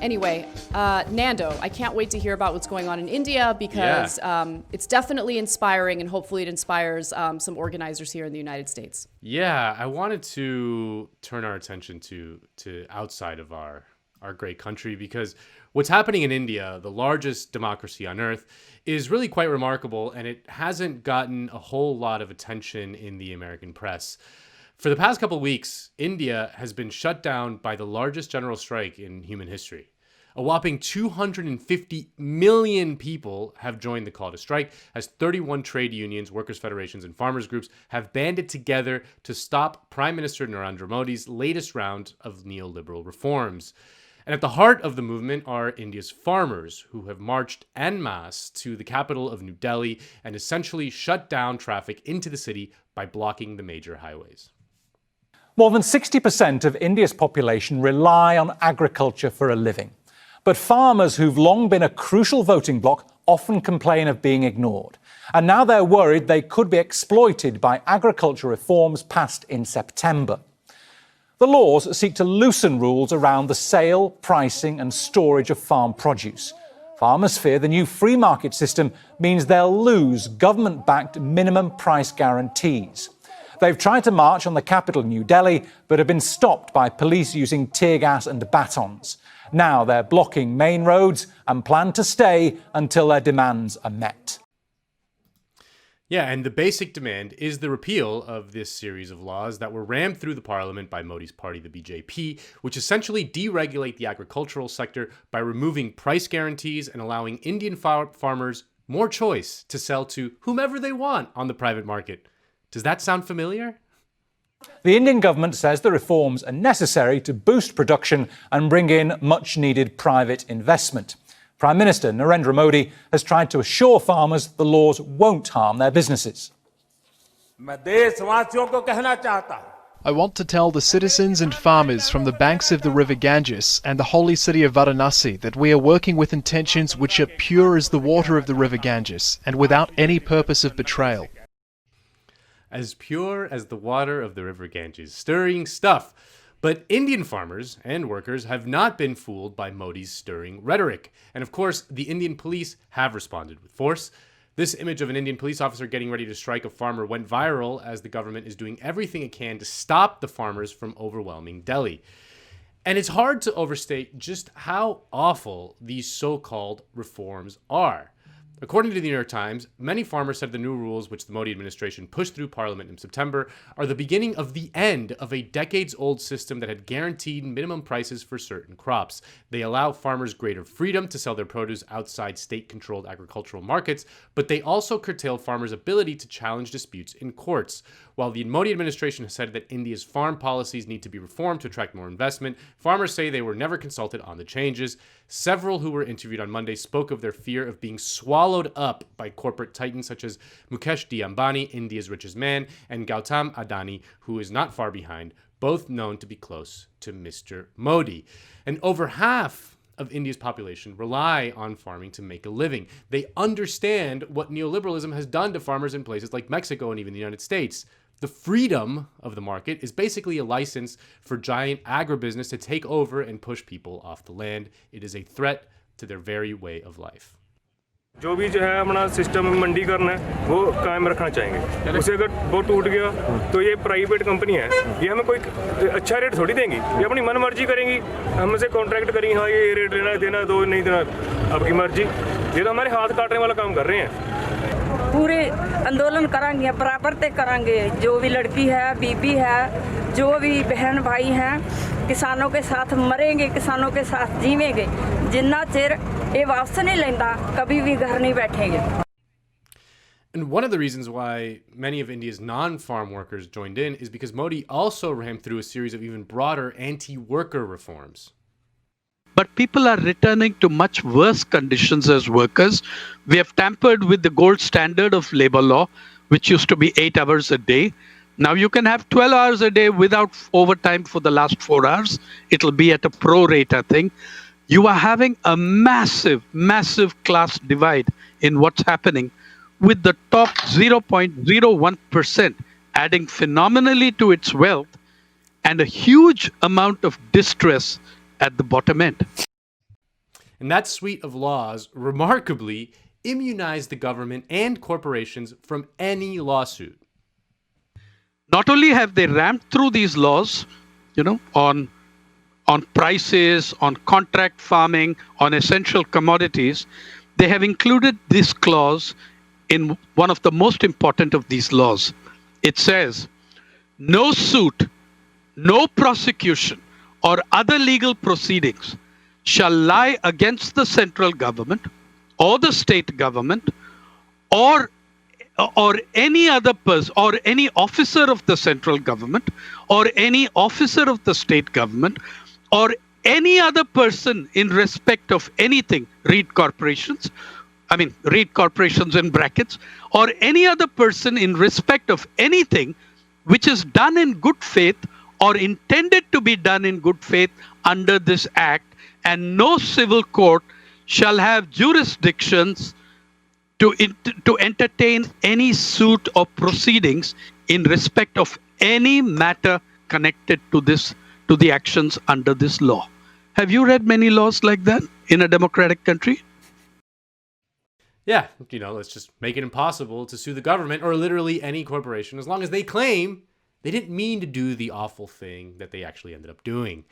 Anyway, Nando, I can't wait to hear about what's going on in India because it's definitely inspiring, and hopefully it inspires some organizers here in the United States. Yeah, I wanted to turn our attention to outside of our great country, because what's happening in India, the largest democracy on earth, is really quite remarkable, and it hasn't gotten a whole lot of attention in the American press. For the past couple of weeks, India has been shut down by the largest general strike in human history. A whopping 250 million people have joined the call to strike, as 31 trade unions, workers' federations, and farmers' groups have banded together to stop Prime Minister Narendra Modi's latest round of neoliberal reforms. And at the heart of the movement are India's farmers, who have marched en masse to the capital of New Delhi and essentially shut down traffic into the city by blocking the major highways. More than 60% of India's population rely on agriculture for a living. But farmers who've long been a crucial voting bloc often complain of being ignored. And now they're worried they could be exploited by agriculture reforms passed in September. The laws seek to loosen rules around the sale, pricing and storage of farm produce. Farmers fear the new free market system means they'll lose government-backed minimum price guarantees. They've tried to march on the capital, New Delhi, but have been stopped by police using tear gas and batons. Now they're blocking main roads and plan to stay until their demands are met. Yeah, and the basic demand is the repeal of this series of laws that were rammed through the parliament by Modi's party, the BJP, which essentially deregulate the agricultural sector by removing price guarantees and allowing Indian farmers more choice to sell to whomever they want on the private market. Does that sound familiar? The Indian government says the reforms are necessary to boost production and bring in much-needed private investment. Prime Minister Narendra Modi has tried to assure farmers the laws won't harm their businesses. I want to tell the citizens and farmers from the banks of the river Ganges and the holy city of Varanasi that we are working with intentions which are pure as the water of the river Ganges and without any purpose of betrayal. As pure as the water of the river Ganges. Stirring stuff. But Indian farmers and workers have not been fooled by Modi's stirring rhetoric. And of course, the Indian police have responded with force. This image of an Indian police officer getting ready to strike a farmer went viral as the government is doing everything it can to stop the farmers from overwhelming Delhi. And it's hard to overstate just how awful these so-called reforms are. According to the New York Times, many farmers said the new rules, which the Modi administration pushed through Parliament in September, are the beginning of the end of a decades-old system that had guaranteed minimum prices for certain crops. They allow farmers greater freedom to sell their produce outside state-controlled agricultural markets, but they also curtail farmers' ability to challenge disputes in courts. While the Modi administration has said that India's farm policies need to be reformed to attract more investment, farmers say they were never consulted on the changes. Several who were interviewed on Monday spoke of their fear of being swallowed up by corporate titans such as Mukesh Ambani, India's richest man, and Gautam Adani, who is not far behind, both known to be close to Mr. Modi. And over half of India's population rely on farming to make a living. They understand what neoliberalism has done to farmers in places like Mexico and even the United States. The freedom of the market is basically a license for giant agribusiness to take over and push people off the land. It is a threat to their very way of life. जो भी जो है अपना system मंडीकरण है वो कायम रखना चाहेंगे उसे अगर वो टूट गया तो ये प्राइवेट कंपनी है ये हमें कोई अच्छा रेट थोड़ी देंगी ये अपनी मनमर्जी करेंगी हमसे कॉन्ट्रैक्ट करेंगी हाँ ये रेट देना देना दो नहीं देना आपकी मर्जी ये तो हमारे हाथ काटने वाला काम कर रहे हैं पूरे आंदोलन करांगे बराबर ते करांगे जो भी लड़की है बीबी है जो भी बहन भाई हैं किसानों के साथ मरेंगे किसानों के साथ जीवेंगे जिन्ना चिर ये वापस नहीं लेंदा कभी भी घर नहीं बैठेंगे. And one of the reasons why many of India's non-farm workers joined in is because Modi also rammed through a series of even broader anti-worker reforms. But people are returning to much worse conditions as workers. We have tampered with the gold standard of labor law, which used to be 8 hours a day. Now you can have 12 hours a day without overtime for the last 4 hours. It'll be at a pro rata thing. You are having a massive, massive class divide in what's happening, with the top 0.01% adding phenomenally to its wealth and a huge amount of distress at the bottom end. And that suite of laws remarkably immunized the government and corporations from any lawsuit. Not only have they ramped through these laws, on prices, on contract farming, on essential commodities, they have included this clause in one of the most important of these laws. It says, no suit, no prosecution, or other legal proceedings shall lie against the central government or the state government or any other person or any officer of the central government or any officer of the state government or any other person in respect of anything, read corporations in brackets, or any other person in respect of anything which is done in good faith or intended to be done in good faith under this act, and no civil court shall have jurisdictions to entertain any suit or proceedings in respect of any matter connected to the actions under this law. Have you read many laws like that in a democratic country? Yeah, let's just make it impossible to sue the government or literally any corporation as long as they claim they didn't mean to do the awful thing that they actually ended up doing.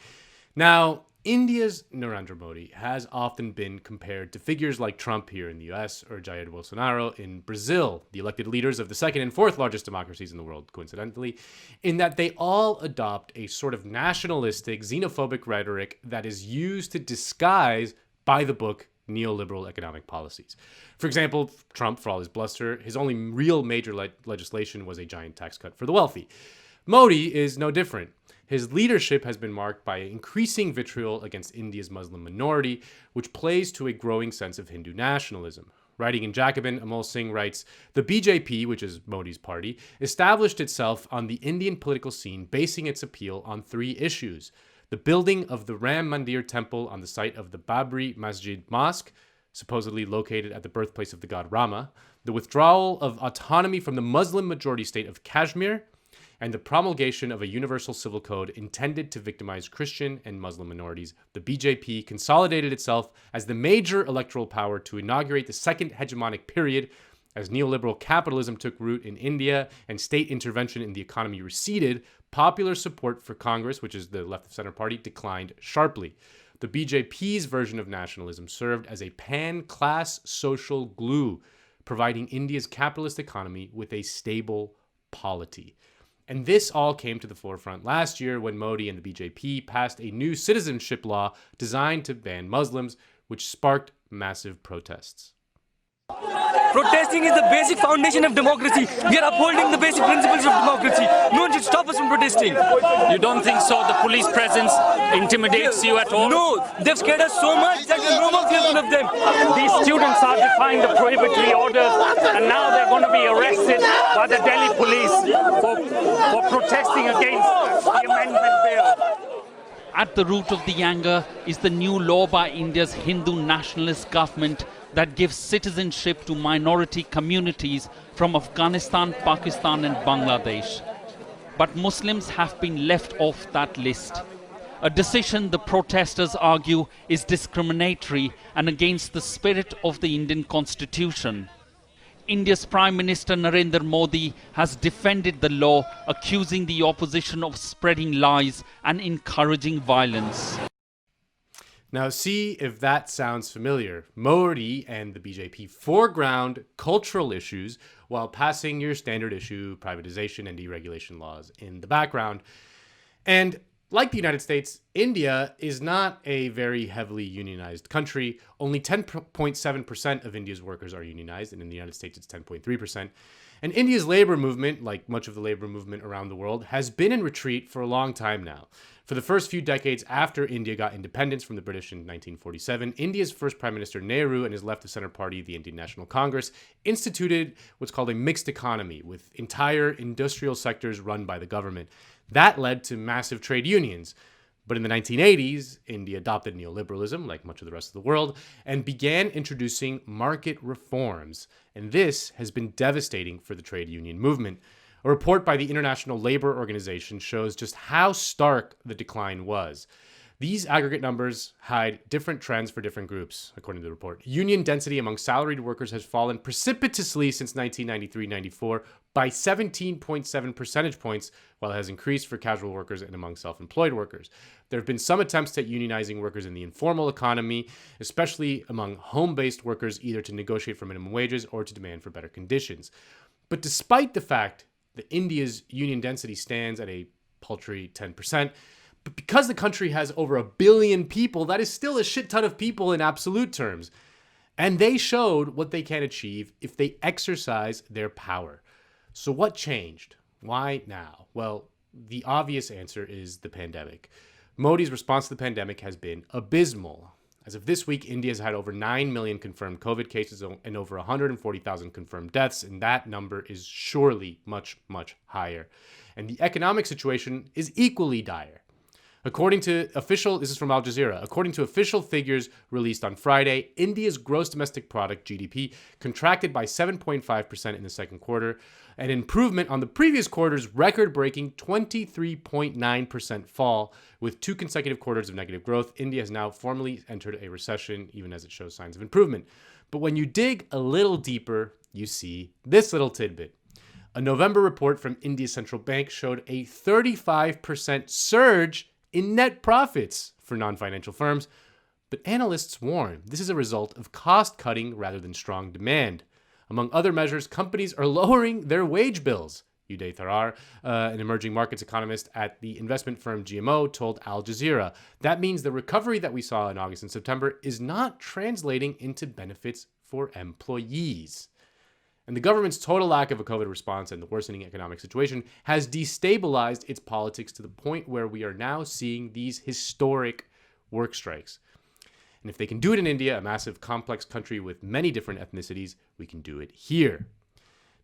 Now, India's Narendra Modi has often been compared to figures like Trump here in the US or Jair Bolsonaro in Brazil, the elected leaders of the second and fourth largest democracies in the world, coincidentally, in that they all adopt a sort of nationalistic, xenophobic rhetoric that is used to disguise by-the-book neoliberal economic policies. For example, Trump, for all his bluster, his only real major legislation was a giant tax cut for the wealthy. Modi is no different. His leadership has been marked by increasing vitriol against India's Muslim minority, which plays to a growing sense of Hindu nationalism. Writing in Jacobin, Amol Singh writes, the BJP, which is Modi's party, established itself on the Indian political scene, basing its appeal on three issues: the building of the Ram Mandir temple on the site of the Babri Masjid Mosque, supposedly located at the birthplace of the god Rama, the withdrawal of autonomy from the Muslim-majority state of Kashmir, and the promulgation of a universal civil code intended to victimize Christian and Muslim minorities. The BJP consolidated itself as the major electoral power to inaugurate the second hegemonic period. As neoliberal capitalism took root in India and state intervention in the economy receded, popular support for Congress, which is the left-of-center party, declined sharply. The BJP's version of nationalism served as a pan-class social glue, providing India's capitalist economy with a stable polity. And this all came to the forefront last year when Modi and the BJP passed a new citizenship law designed to ban Muslims, which sparked massive protests. Protesting is the basic foundation of democracy. We are upholding the basic principles of democracy. No one should stop us from protesting. You don't think so? The police presence intimidates you at all? No, they've scared us so much that we're no more fearful of them. These students are defying the prohibitory orders, and now they're going to be arrested by the Delhi police for protesting against the amendment bill. At the root of the anger is the new law by India's Hindu nationalist government that gives citizenship to minority communities from Afghanistan, Pakistan and Bangladesh. But Muslims have been left off that list. A decision the protesters argue is discriminatory and against the spirit of the Indian Constitution. India's Prime Minister Narendra Modi has defended the law, accusing the opposition of spreading lies and encouraging violence. Now see if that sounds familiar. Modi and the BJP foreground cultural issues while passing your standard issue privatization and deregulation laws in the background. And like the United States, India is not a very heavily unionized country. Only 10.7% of India's workers are unionized, and in the United States it's 10.3%. And India's labor movement, like much of the labor movement around the world, has been in retreat for a long time now. For the first few decades after India got independence from the British in 1947, India's first Prime Minister Nehru and his left-of-center party, the Indian National Congress, instituted what's called a mixed economy with entire industrial sectors run by the government. That led to massive trade unions. But in the 1980s, India adopted neoliberalism, like much of the rest of the world, and began introducing market reforms. And this has been devastating for the trade union movement. A report by the International Labor Organization shows just how stark the decline was. These aggregate numbers hide different trends for different groups, according to the report. Union density among salaried workers has fallen precipitously since 1993-94 by 17.7 percentage points, while it has increased for casual workers and among self-employed workers. There have been some attempts at unionizing workers in the informal economy, especially among home-based workers, either to negotiate for minimum wages or to demand for better conditions. But despite the fact that India's union density stands at a paltry 10%, but because the country has over 1 billion people, that is still a shit ton of people in absolute terms. And they showed what they can achieve if they exercise their power. So what changed? Why now? Well, the obvious answer is the pandemic. Modi's response to the pandemic has been abysmal. As of this week, India has had over 9 million confirmed COVID cases and over 140,000 confirmed deaths, and that number is surely much, much higher. And the economic situation is equally dire. This is from Al Jazeera, according to official figures released on Friday, India's gross domestic product, GDP, contracted by 7.5% in the second quarter, an improvement on the previous quarter's record-breaking 23.9% fall. With 2 consecutive quarters of negative growth, India has now formally entered a recession, even as it shows signs of improvement. But when you dig a little deeper, you see this little tidbit. A November report from India's central bank showed a 35% surge in net profits for non-financial firms, but analysts warn this is a result of cost-cutting rather than strong demand. Among other measures, companies are lowering their wage bills. Uday Tharar, an emerging markets economist at the investment firm GMO, told Al Jazeera. That means the recovery that we saw in August and September is not translating into benefits for employees. And the government's total lack of a COVID response and the worsening economic situation has destabilized its politics to the point where we are now seeing these historic work strikes. And if they can do it in India, a massive, complex country with many different ethnicities, we can do it here.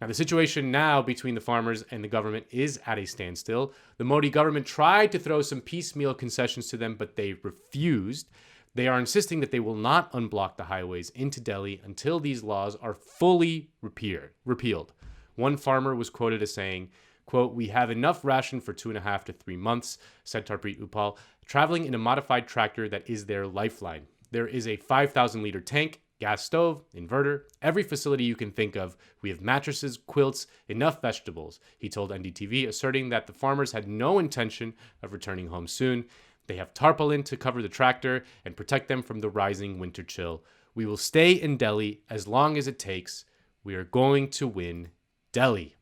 Now, the situation now between the farmers and the government is at a standstill. The Modi government tried to throw some piecemeal concessions to them, but they refused. They are insisting that they will not unblock the highways into Delhi until these laws are fully repealed. One farmer was quoted as saying, quote, "We have enough ration for 2.5 to 3 months," said Tarpreet Upal, traveling in a modified tractor that is their lifeline. There is a 5,000-liter tank, gas stove, inverter, every facility you can think of. We have mattresses, quilts, enough vegetables, he told NDTV, asserting that the farmers had no intention of returning home soon. They have tarpaulin to cover the tractor and protect them from the rising winter chill. We will stay in Delhi as long as it takes. We are going to win Delhi.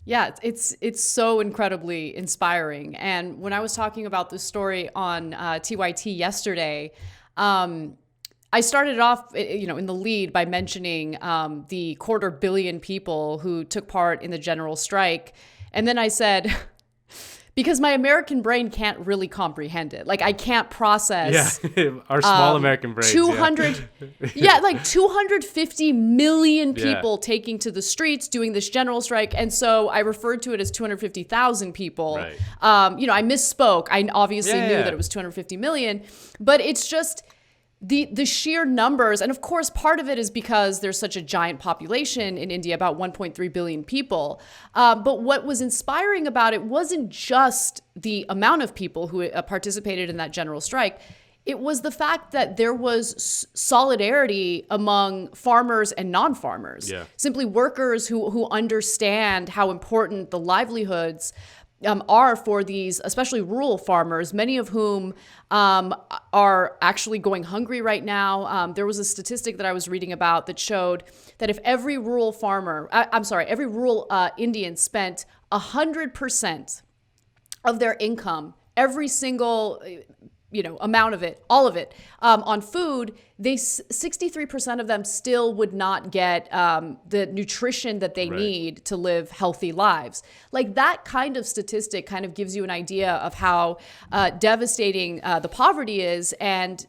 Yeah, it's so incredibly inspiring. And when I was talking about this story on TYT yesterday, I started off, in the lead by mentioning the 250 million people who took part in the general strike. And then I said, because my American brain can't really comprehend it. Like, I can't process. Yeah, our small American brains. 250 million people taking to the streets, doing this general strike. And so I referred to it as 250,000 people. Right. I misspoke. I obviously knew that it was 250 million. But it's just the sheer numbers. And of course, part of it is because there's such a giant population in India, about 1.3 billion people. But what was inspiring about it wasn't just the amount of people who participated in that general strike. It was the fact that there was solidarity among farmers and non-farmers. Yeah. Simply workers who understand how important the livelihoods are for these, especially rural farmers, many of whom are actually going hungry right now. There was a statistic that I was reading about that showed that if every rural Indian spent 100% of their income, every single amount of it, all of it, on food, 63% of them still would not get the nutrition that they need to live healthy lives. Like, that kind of statistic kind of gives you an idea of how devastating the poverty is. And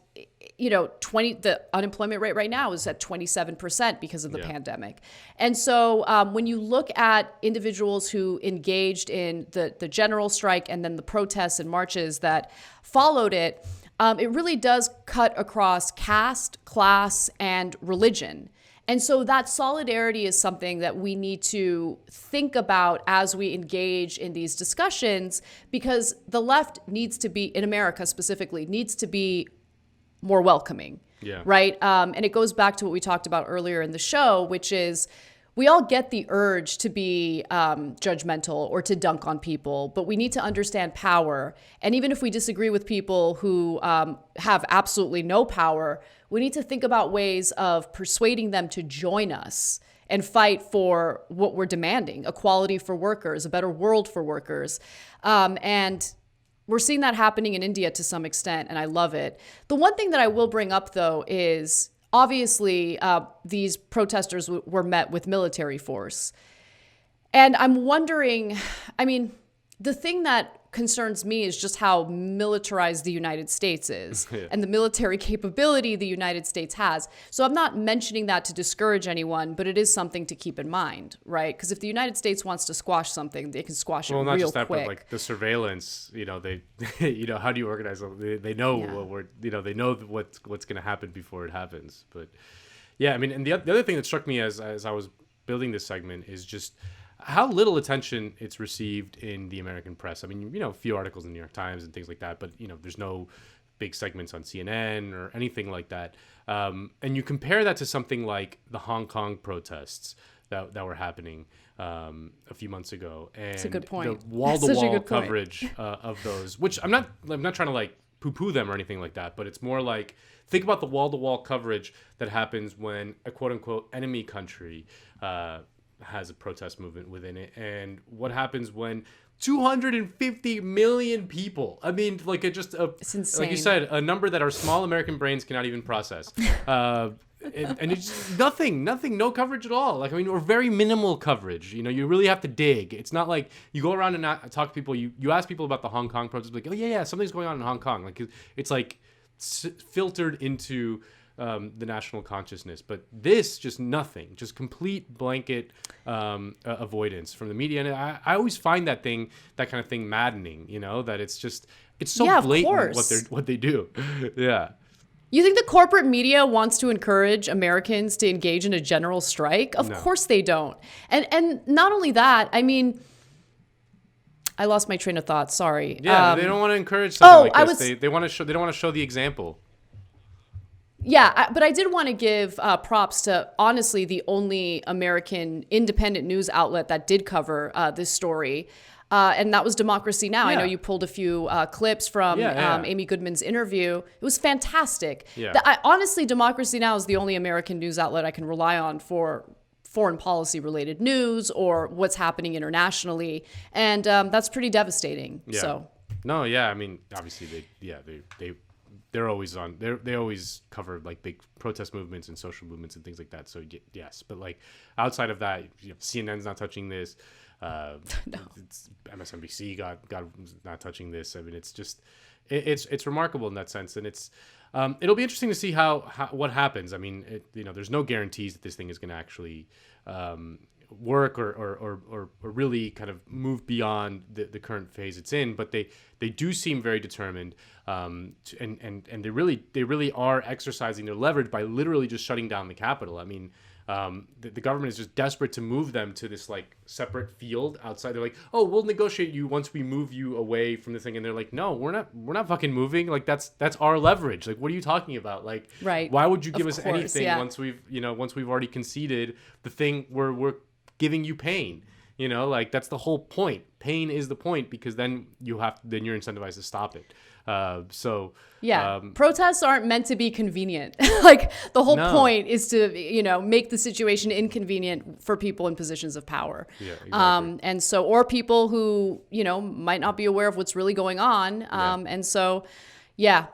the unemployment rate right now is at 27% because of the pandemic. And so when you look at individuals who engaged in the general strike and then the protests and marches that followed it, it really does cut across caste, class, and religion. And so that solidarity is something that we need to think about as we engage in these discussions, because the left needs to be, in America specifically, needs to be more welcoming, right? And it goes back to what we talked about earlier in the show, which is we all get the urge to be judgmental or to dunk on people, but we need to understand power. And even if we disagree with people who have absolutely no power, we need to think about ways of persuading them to join us and fight for what we're demanding: equality for workers, a better world for workers. And we're seeing that happening in India to some extent, and I love it. The one thing that I will bring up, though, is obviously these protesters were met with military force. And I'm wondering, I mean, the thing that concerns me is just how militarized the United States is and the military capability the United States has. So I'm not mentioning that to discourage anyone, but it is something to keep in mind, right? Because if the United States wants to squash something, they can squash it real quick. Well, not just that, but like the surveillance, they, how do you organize it? They know they know what's going to happen before it happens. But yeah, I mean, and the other thing that struck me as I was building this segment is just how little attention it's received in the American press. I mean, a few articles in the New York Times and things like that, but, there's no big segments on CNN or anything like that. And you compare that to something like the Hong Kong protests that were happening a few months ago. And that's a good point. The wall-to-wall coverage of those, which I'm not trying to like poo-poo them or anything like that, but it's more like, think about the wall-to-wall coverage that happens when a quote-unquote enemy country has a protest movement within it, and what happens when 250 million people, I mean, like it's insane. Like you said, a number that our small American brains cannot even process, and it's nothing, no coverage at all. Like, I mean, or very minimal coverage. You really have to dig. It's not like you go around and not talk to people. You ask people about the Hong Kong protests, like, oh yeah, something's going on in Hong Kong. Like, it's like filtered into the national consciousness, but this just nothing, just complete blanket avoidance from the media. And I always find that kind of thing maddening, that it's so blatant what they do. Yeah. You think the corporate media wants to encourage Americans to engage in a general strike? Of course they don't. And not only that, I mean, I lost my train of thought. Sorry. Yeah, they don't want to encourage something like this. They want to show. They don't want to show the example. Yeah, but I did want to give props to, honestly, the only American independent news outlet that did cover this story, and that was Democracy Now! Yeah. I know you pulled a few clips from Amy Goodman's interview. It was fantastic. Yeah. Honestly, Democracy Now! Is the only American news outlet I can rely on for foreign policy related news or what's happening internationally, and that's pretty devastating. Yeah. So. No, yeah, I mean, obviously they're always on. They always cover like big protest movements and social movements and things like that. So yes, but like outside of that, CNN's not touching this. No. It's MSNBC got not touching this. I mean, it's just it's remarkable in that sense, and it's it'll be interesting to see how what happens. I mean, there's no guarantees that this thing is going to actually work or really kind of move beyond the current phase it's in, but they do seem very determined, and they really are exercising their leverage by literally just shutting down the Capitol. I mean, the government is just desperate to move them to this like separate field outside. They're like, oh, we'll negotiate you once we move you away from the thing, and they're like, no, we're not fucking moving. Like that's our leverage. Like, what are you talking about? Like, right. Why would you give us anything once we've already conceded the thing we're giving you pain? Like that's the whole point. Pain is the point, because then you're incentivized to stop it. Protests aren't meant to be convenient. Like the whole point is to make the situation inconvenient for people in positions of power. Yeah, exactly. And so, or people who might not be aware of what's really going on. And so, yeah.